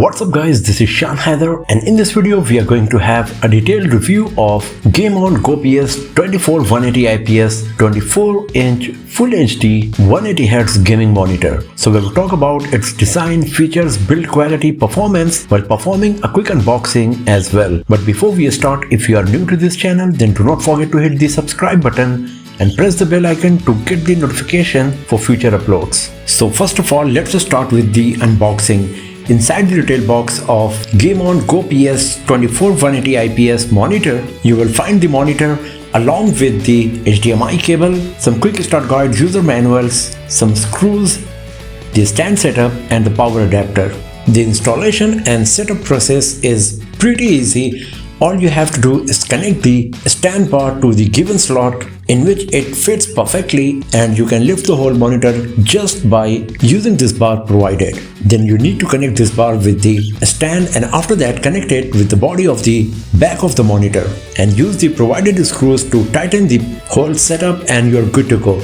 What's up guys, this is Shan Haider, and in this video we are going to have a detailed review of GameOn GOPS24180IPS 24-inch Full HD 180Hz gaming monitor. So we will talk about its design, features, build quality, performance while performing a quick unboxing as well. But before we start, if you are new to this channel, then do not forget to hit the subscribe button and press the bell icon to get the notification for future uploads. So first of all, let's start with the unboxing. Inside the retail box of GameOn GOPS24180IPS monitor, you will find the monitor along with the HDMI cable, some quick start guide, user manuals, some screws, the stand setup and the power adapter. The installation and setup process is pretty easy. All you have to do is connect the stand bar to the given slot in which it fits perfectly, and you can lift the whole monitor just by using this bar provided. Then you need to connect this bar with the stand, and after that connect it with the body of the back of the monitor and use the provided screws to tighten the whole setup and you're good to go.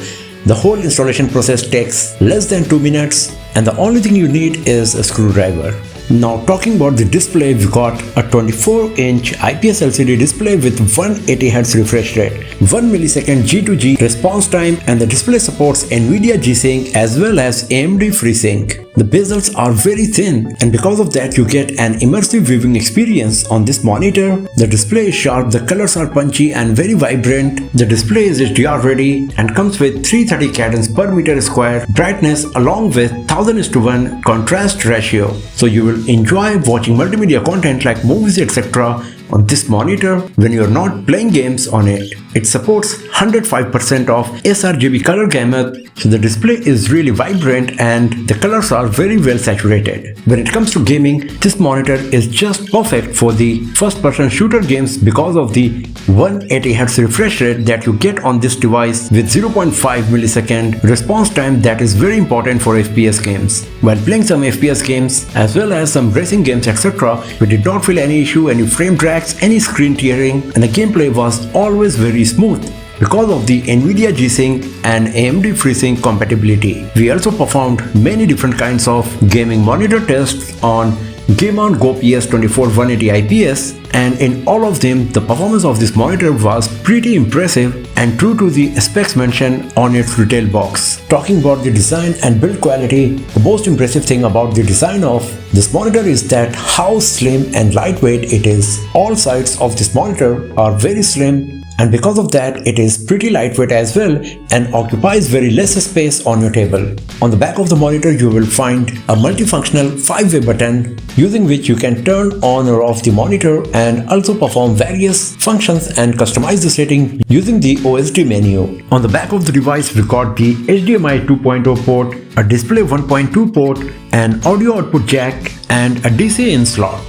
The whole installation process takes less than 2 minutes and the only thing you need is a screwdriver. Now talking about the display, we got a 24-inch IPS LCD display with 180Hz refresh rate, 1 millisecond G2G response time, and the display supports NVIDIA G-Sync as well as AMD FreeSync. The bezels are very thin, and because of that you get an immersive viewing experience on this monitor. The display is sharp, the colors are punchy and very vibrant. The display is HDR ready and comes with 330 cadence per meter square brightness along with 1000:1 contrast ratio. So you will enjoy watching multimedia content like movies etc. on this monitor when you are not playing games on it. It supports 105% of sRGB color gamut, so the display is really vibrant and the colors are very well saturated. When it comes to gaming, this monitor is just perfect for the first-person shooter games because of the 180Hz refresh rate that you get on this device with 0.5 millisecond response time that is very important for FPS games. While playing some FPS games as well as some racing games etc., we did not feel any issue, any frame drags, any screen tearing, and the gameplay was always very smooth because of the NVIDIA G-Sync and AMD FreeSync compatibility. We also performed many different kinds of gaming monitor tests on GameOn GOPS24180IPS, and in all of them the performance of this monitor was pretty impressive and true to the specs mentioned on its retail box. Talking about the design and build quality, the most impressive thing about the design of this monitor is that how slim and lightweight it is. All sides of this monitor are very slim, and because of that it is pretty lightweight as well and occupies very less space on your table. On the back of the monitor you will find a multifunctional 5-way button using which you can turn on or off the monitor and also perform various functions and customize the setting using the OSD menu. On the back of the device we got the HDMI 2.0 port, a display 1.2 port, an audio output jack and a DC in slot.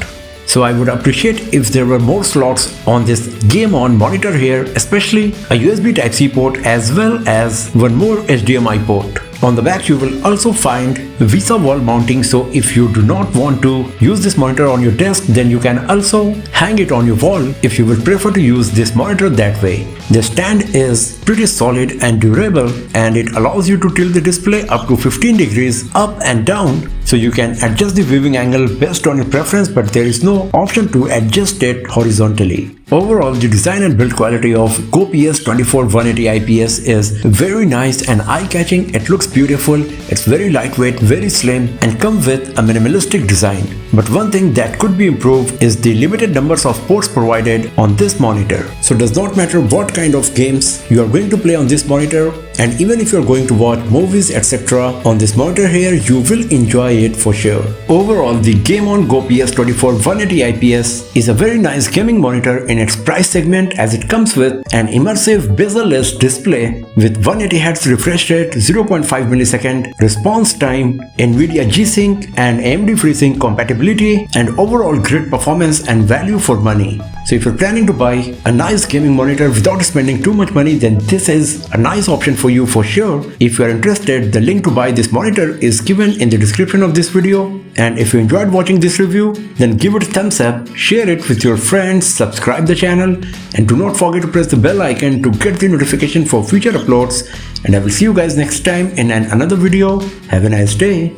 So I would appreciate if there were more slots on this GameOn monitor here, especially a USB Type-C port as well as one more HDMI port. On the back you will also find VESA wall mounting, so if you do not want to use this monitor on your desk, then you can also hang it on your wall if you would prefer to use this monitor that way. The stand is pretty solid and durable and it allows you to tilt the display up to 15 degrees up and down, so you can adjust the viewing angle based on your preference, but there is no option to adjust it horizontally. Overall, the design and build quality of GOPS24180IPS is very nice and eye-catching. It looks beautiful, it's very lightweight, very slim and comes with a minimalistic design. But one thing that could be improved is the limited numbers of ports provided on this monitor. So it does not matter what kind of games you are going to play on this monitor, and even if you are going to watch movies etc. on this monitor here, you will enjoy it for sure. Overall, the GameOn GOPS24180IPS is a very nice gaming monitor in its price segment, as it comes with an immersive bezel-less display with 180Hz refresh rate, 0.5 millisecond response time, NVIDIA G-Sync and AMD FreeSync compatibility, and overall great performance and value for money. So if you're planning to buy a nice gaming monitor without spending too much money, then this is a nice option for you for sure. If you are interested, the link to buy this monitor is given in the description of this video. And if you enjoyed watching this review, then give it a thumbs up, share it with your friends, subscribe the channel, and do not forget to press the bell icon to get the notification for future uploads. And I will see you guys next time in another video. Have a nice day.